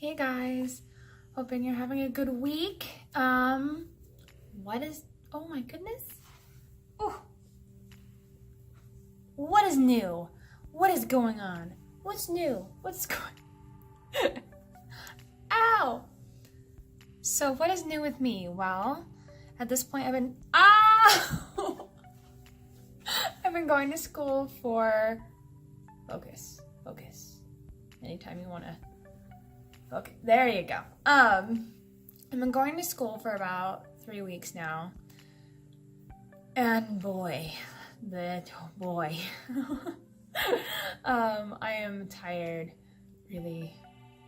Hey guys, hoping you're having a good week. Oh my goodness. Oh, what is new? What is going on? What's new? What's going Ow! So what is new with me? Well, at this point I've been I've been going to school for focus. Anytime you want to. Okay, there you go. I've been going to school for about 3 weeks now. And boy. I am tired, really,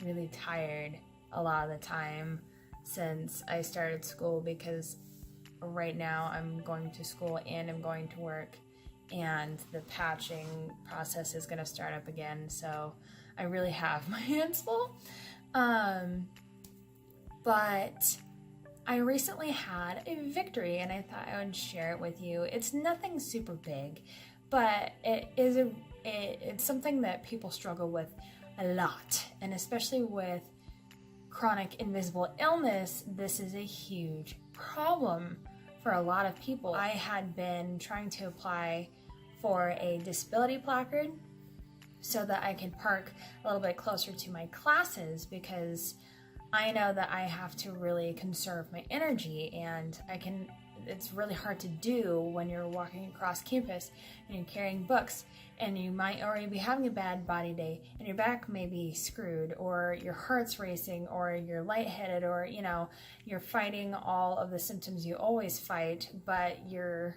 really tired a lot of the time since I started school, because right now I'm going to school and I'm going to work, and the patching process is going to start up again, so I really have my hands full. But I recently had a victory and I thought I would share it with you. It's nothing super big, but it's something that people struggle with a lot, and especially with chronic invisible illness, this is a huge problem for a lot of people. I had been trying to apply for a disability placard so that I could park a little bit closer to my classes, because I know that I have to really conserve my energy, and it's really hard to do when you're walking across campus and you're carrying books and you might already be having a bad body day and your back may be screwed, or your heart's racing, or you're lightheaded, or you're fighting all of the symptoms you always fight, but you're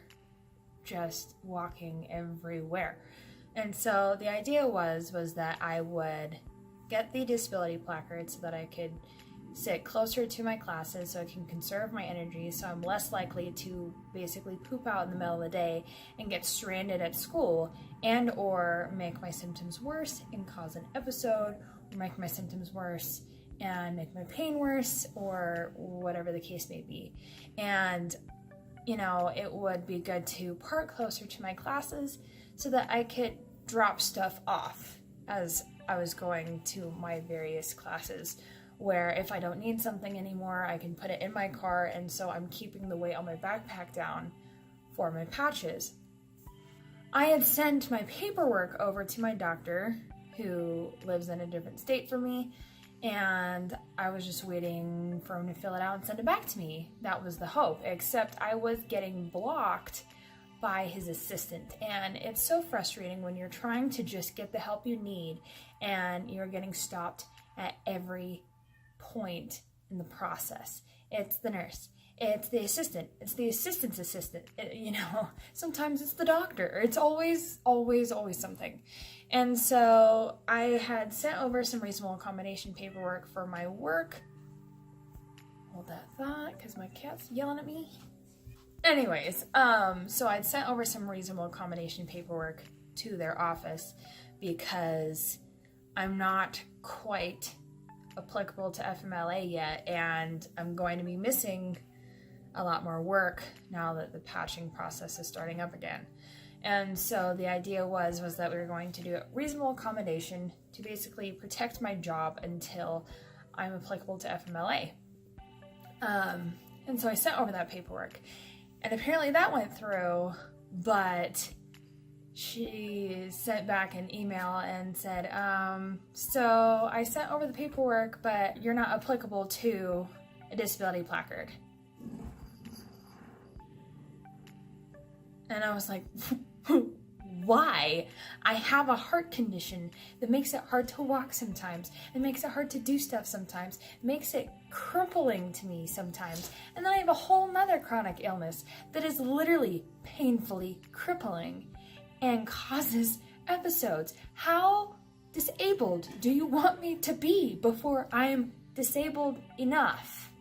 just walking everywhere. And so the idea was that I would get the disability placard so that I could sit closer to my classes, so I can conserve my energy, so I'm less likely to basically poop out in the middle of the day and get stranded at school, and or make my symptoms worse and cause an episode, or make my symptoms worse and make my pain worse, or whatever the case may be. And it would be good to park closer to my classes so that I could drop stuff off as I was going to my various classes, where if I don't need something anymore, I can put it in my car, and so I'm keeping the weight on my backpack down for my patches. I had sent my paperwork over to my doctor, who lives in a different state from me, and I was just waiting for him to fill it out and send it back to me. That was the hope, except I was getting blocked by his assistant, and it's so frustrating when you're trying to just get the help you need and you're getting stopped at every point in the process. It's the nurse, it's the assistant, it's the assistant's assistant, sometimes it's the doctor. It's always something. And so I had sent over some reasonable accommodation paperwork for my work. Hold that thought, because my cat's yelling at me. Anyways, so I'd sent over some reasonable accommodation paperwork to their office, because I'm not quite applicable to FMLA yet, and I'm going to be missing a lot more work now that the patching process is starting up again. And so the idea was that we were going to do a reasonable accommodation to basically protect my job until I'm applicable to FMLA. And so I sent over that paperwork, and apparently that went through, but she sent back an email and said, so I sent over the paperwork, but you're not applicable to a disability placard. And I was like, why? I have a heart condition that makes it hard to walk sometimes. It makes it hard to do stuff sometimes. It makes it crippling to me sometimes. And then I have a whole nother chronic illness that is literally painfully crippling and causes episodes. How disabled do you want me to be before I'm disabled enough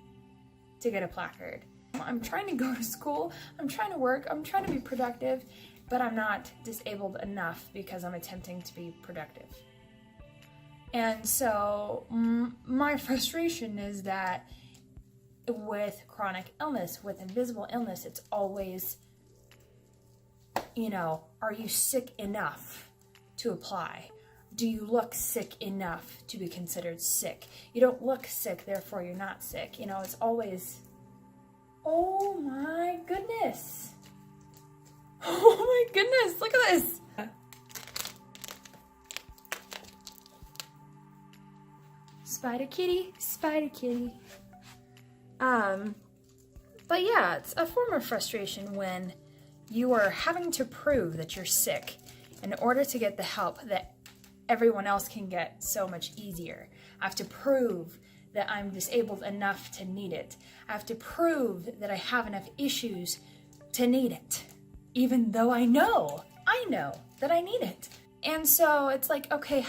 to get a placard? I'm trying to go to school, I'm trying to work, I'm trying to be productive, but I'm not disabled enough because I'm attempting to be productive. And so my frustration is that with chronic illness, with invisible illness, it's always, are you sick enough to apply? do you look sick enough to be considered sick? You don't look sick, therefore you're not sick. You know, it's always, oh my goodness. Oh my goodness, look at this. Spider kitty, spider kitty. But yeah, it's a form of frustration when you are having to prove that you're sick in order to get the help that everyone else can get so much easier. I have to prove that I'm disabled enough to need it. I have to prove that I have enough issues to need it, even though I know that I need it. And so it's like, okay,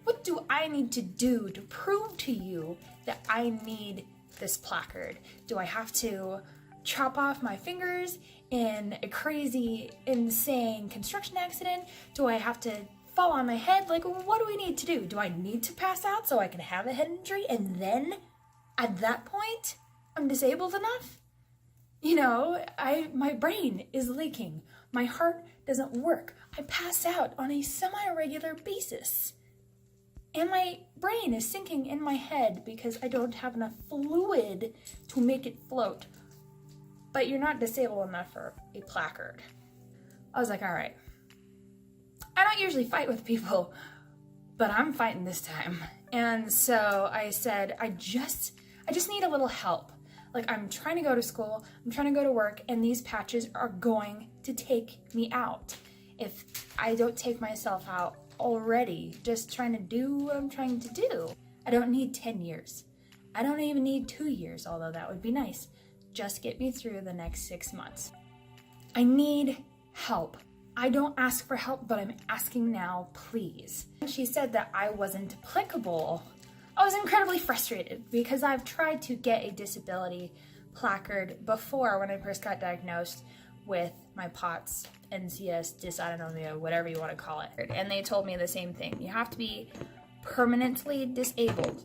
what do I need to do to prove to you that I need this placard? Do I have to chop off my fingers in a crazy, insane construction accident? Do I have to fall on my head? Like, what do we need to do? Do I need to pass out so I can have a head injury and then at that point I'm disabled enough? You know, my brain is leaking. My heart doesn't work. I pass out on a semi-regular basis. And my brain is sinking in my head because I don't have enough fluid to make it float. But you're not disabled enough for a placard. I was like, all right. I don't usually fight with people, but I'm fighting this time. And so I said, I just need a little help. Like, I'm trying to go to school, I'm trying to go to work, and these patches are going to take me out if I don't take myself out already, just trying to do what I'm trying to do. I don't need 10 years. I don't even need 2 years, although that would be nice. Just get me through the next 6 months. I need help. I don't ask for help, but I'm asking now, please. She said that I wasn't applicable. I was incredibly frustrated because I've tried to get a disability placard before when I first got diagnosed with my POTS, NCS, dysautonomia, whatever you want to call it. And they told me the same thing. You have to be permanently disabled.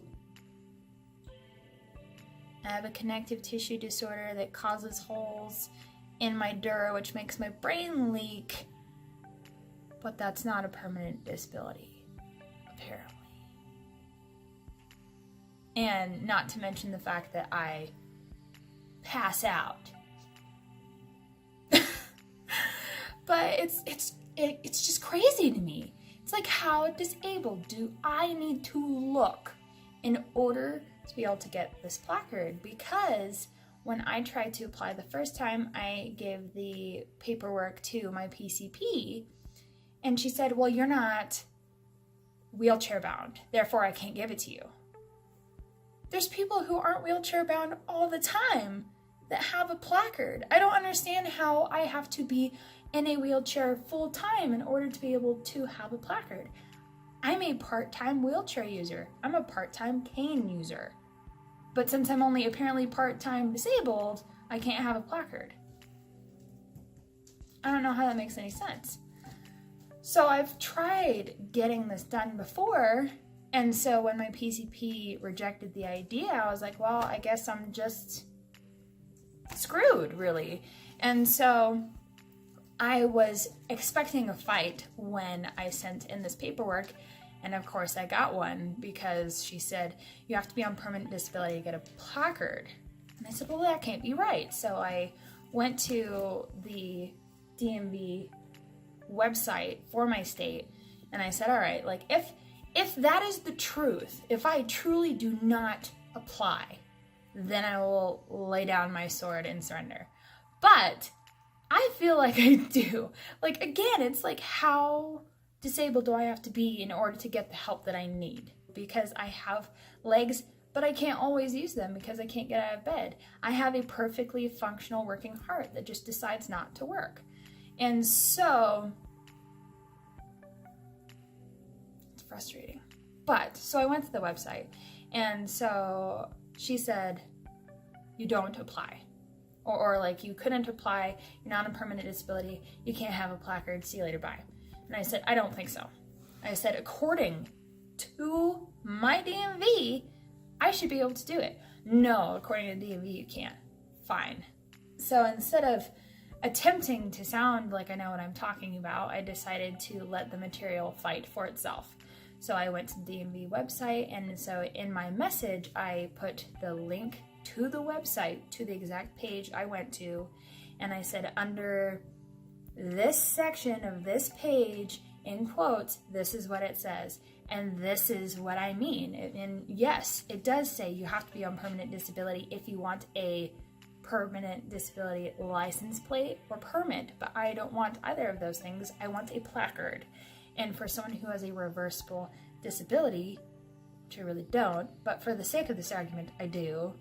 I have a connective tissue disorder that causes holes in my dura, which makes my brain leak. But that's not a permanent disability, apparently. And not to mention the fact that I pass out. But it's just crazy to me. It's like, how disabled do I need to look in order to be able to get this placard? Because when I tried to apply the first time, I gave the paperwork to my PCP, and she said, well, you're not wheelchair bound, therefore I can't give it to you. There's people who aren't wheelchair bound all the time that have a placard. I don't understand how I have to be in a wheelchair full time in order to be able to have a placard. I'm a part-time wheelchair user. I'm a part-time cane user. But since I'm only apparently part-time disabled, I can't have a placard. I don't know how that makes any sense. So I've tried getting this done before, and so when my PCP rejected the idea, I was like, well, I guess I'm just screwed, really. And so I was expecting a fight when I sent in this paperwork, and of course I got one because she said, you have to be on permanent disability to get a placard. And I said, well, that can't be right. So I went to the DMV website for my state, and I said, all right, like, if that is the truth, if I truly do not apply, then I will lay down my sword and surrender. But I feel like I do. Like, again, it's like, how disabled do I have to be in order to get the help that I need? Because I have legs, but I can't always use them because I can't get out of bed. I have a perfectly functional working heart that just decides not to work. And so it's frustrating. But so I went to the website, and so she said, you don't apply. Or like, you couldn't apply, you're not on permanent disability, you can't have a placard, see you later, bye. And I said, I don't think so. I said, according to my DMV, I should be able to do it. No, according to DMV, you can't. Fine. So instead of attempting to sound like I know what I'm talking about, I decided to let the material fight for itself. So I went to the DMV website, and so in my message, I put the link to the website, to the exact page I went to, and I said, under this section of this page, in quotes, this is what it says, and this is what I mean. And yes, it does say you have to be on permanent disability if you want a permanent disability license plate or permit, but I don't want either of those things. I want a placard. And for someone who has a reversible disability, which I really don't, but for the sake of this argument, I do,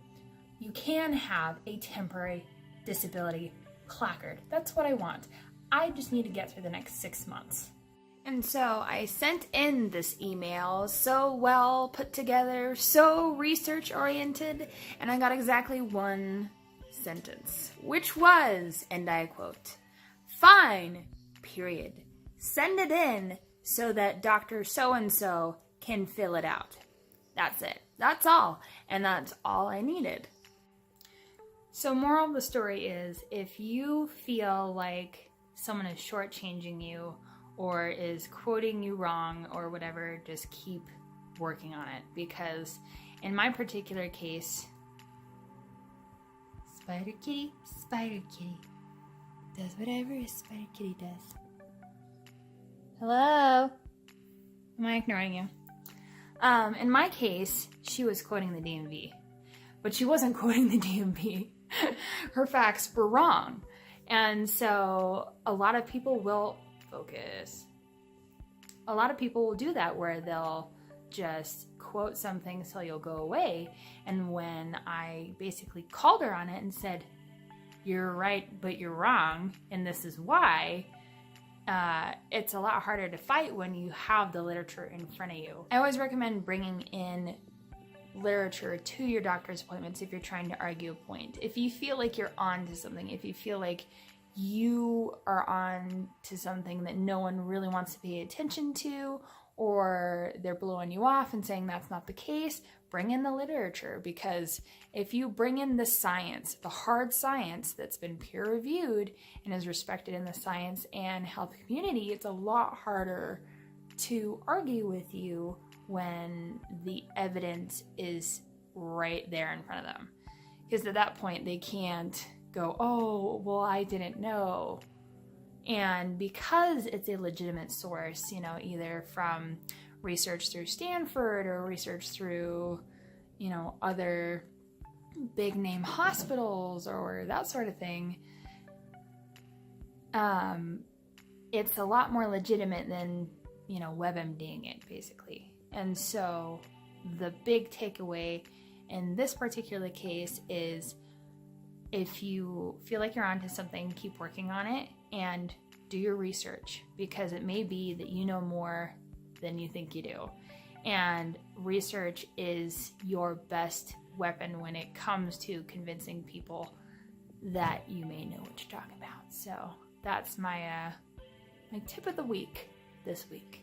you can have a temporary disability placard. That's what I want. I just need to get through the next 6 months. And so I sent in this email, so well put together, so research oriented, and I got exactly one sentence, which was, and I quote, "Fine, period. Send it in so that Dr. So-and-so can fill it out." That's it. That's all. And that's all I needed. So moral of the story is, if you feel like someone is shortchanging you or is quoting you wrong or whatever, just keep working on it. Because in my particular case, Spider Kitty does whatever a Spider Kitty does. Hello? Am I ignoring you? In my case, she was quoting the DMV, but she wasn't quoting the DMV. Her facts were wrong. And so a lot of people will focus. A lot of people will do that, where they'll just quote something so you'll go away. And when I basically called her on it and said, "You're right, but you're wrong, and this is why," it's a lot harder to fight when you have the literature in front of you. I always recommend bringing in literature to your doctor's appointments if you're trying to argue a point. If you feel like you're on to something, if you feel like you are on to something that no one really wants to pay attention to, or they're blowing you off and saying that's not the case, bring in the literature. Because if you bring in the science, the hard science that's been peer reviewed and is respected in the science and health community, it's a lot harder to argue with you when the evidence is right there in front of them. Because at that point they can't go, "Oh, well, I didn't know." And because it's a legitimate source, either from research through Stanford or research through, other big name hospitals or that sort of thing, it's a lot more legitimate than, WebMDing it, basically. And so the big takeaway in this particular case is, if you feel like you're onto something, keep working on it and do your research, because it may be that you know more than you think you do. And research is your best weapon when it comes to convincing people that you may know what you're talking about. So that's my tip of the week this week.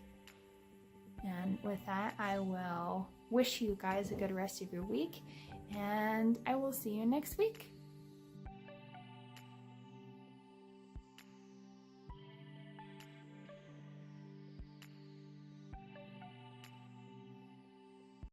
And with that, I will wish you guys a good rest of your week, and I will see you next week.